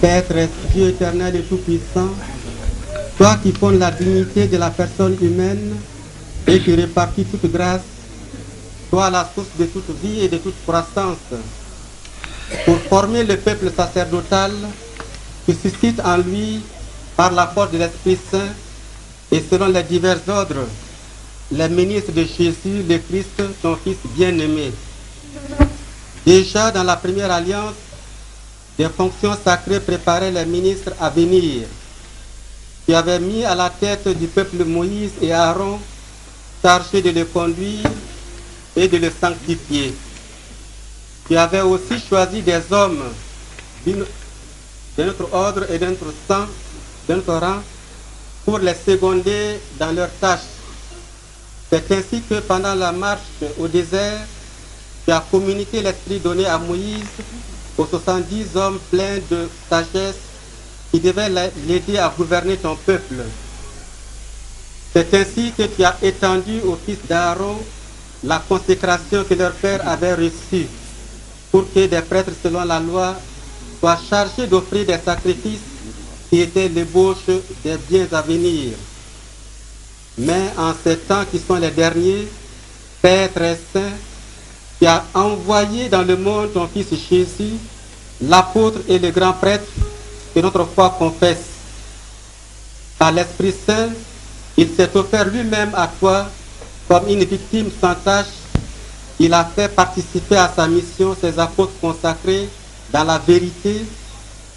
Père très Dieu éternel et tout-puissant, toi qui fondes la dignité de la personne humaine et qui répartis toute grâce, toi la source de toute vie et de toute croissance, pour former le peuple sacerdotal, tu suscites en lui, par la force de l'Esprit Saint et selon les divers ordres, les ministres de Jésus, le Christ, ton Fils bien-aimé. Déjà dans la première alliance, des fonctions sacrées préparaient les ministres à venir. Tu avais mis à la tête du peuple Moïse et Aaron, chargés de le conduire et de le sanctifier. Tu avais aussi choisi des hommes de notre ordre et de notre sang, de notre rang, pour les seconder dans leurs tâches. C'est ainsi que pendant la marche au désert, tu as communiqué l'esprit donné à Moïse aux 70 hommes pleins de sagesse qui devaient l'aider à gouverner ton peuple. C'est ainsi que tu as étendu aux fils d'Aaron la consécration que leur père avait reçue pour que des prêtres selon la loi soient chargés d'offrir des sacrifices qui étaient l'ébauche des biens à venir. Mais en ces temps qui sont les derniers, Père très saint, tu as envoyé dans le monde ton Fils Jésus, l'apôtre et le grand prêtre que notre foi confesse. Par l'Esprit Saint, il s'est offert lui-même à toi comme une victime sans tâche. Il a fait participer à sa mission ses apôtres consacrés dans la vérité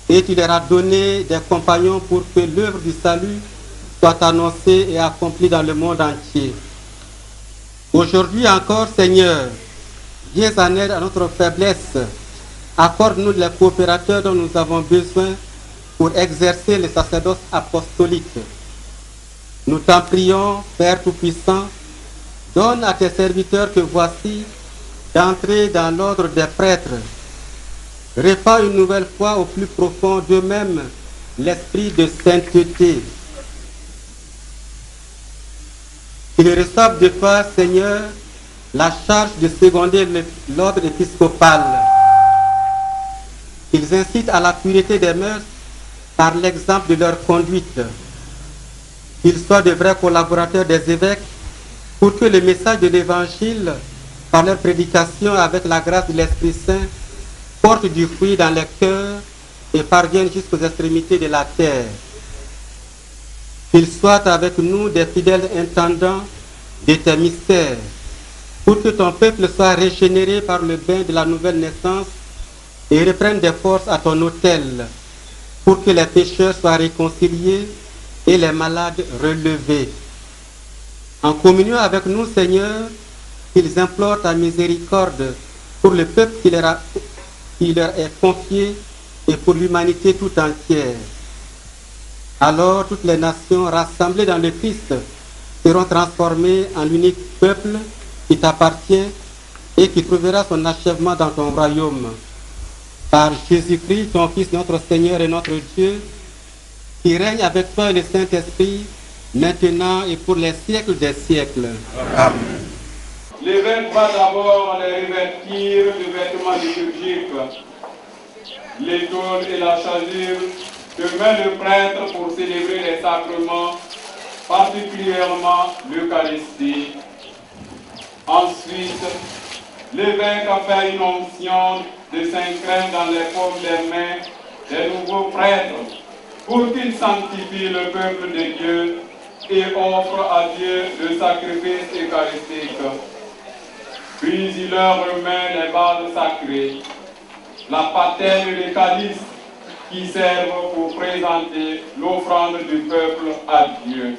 et tu leur as donné des compagnons pour que l'œuvre du salut soit annoncée et accomplie dans le monde entier. Aujourd'hui encore, Seigneur, viens en aide à notre faiblesse. Accorde-nous les coopérateurs dont nous avons besoin pour exercer le sacerdoce apostolique. Nous t'en prions, Père Tout-Puissant, donne à tes serviteurs que voici d'entrer dans l'ordre des prêtres. Répands une nouvelle fois au plus profond d'eux-mêmes l'esprit de sainteté. Qu'ils reçoivent de toi, Seigneur, la charge de seconder l'ordre épiscopal. Qu'ils incitent à la pureté des mœurs par l'exemple de leur conduite. Qu'ils soient de vrais collaborateurs des évêques pour que le message de l'Évangile, par leur prédication avec la grâce de l'Esprit Saint, porte du fruit dans les cœurs et parvienne jusqu'aux extrémités de la terre. Qu'ils soient avec nous des fidèles intendants de tes mystères, pour que ton peuple soit régénéré par le bain de la nouvelle naissance et reprenne des forces à ton autel, pour que les pécheurs soient réconciliés et les malades relevés. En communion avec nous, Seigneur, qu'ils implorent ta miséricorde pour le peuple qui leur est confié et pour l'humanité tout entière. Alors toutes les nations rassemblées dans le Christ seront transformées en l'unique peuple qui t'appartient et qui trouvera son achèvement dans ton royaume. Par Jésus-Christ, ton Fils, notre Seigneur et notre Dieu, qui règne avec toi et le Saint-Esprit, maintenant et pour les siècles des siècles. Amen. L'évêque va d'abord les revêtir de vêtements liturgiques, l'étole et la chasuble que met le prêtre pour célébrer les sacrements, particulièrement l'Eucharistie. Ensuite, l'évêque a fait une onction de Saint-Crème dans les paumes des mains des nouveaux prêtres pour qu'ils sanctifient le peuple de Dieu et offrent à Dieu le sacrifice eucharistique. Puis il leur remet les vases sacrés, la patène et le calice qui servent pour présenter l'offrande du peuple à Dieu.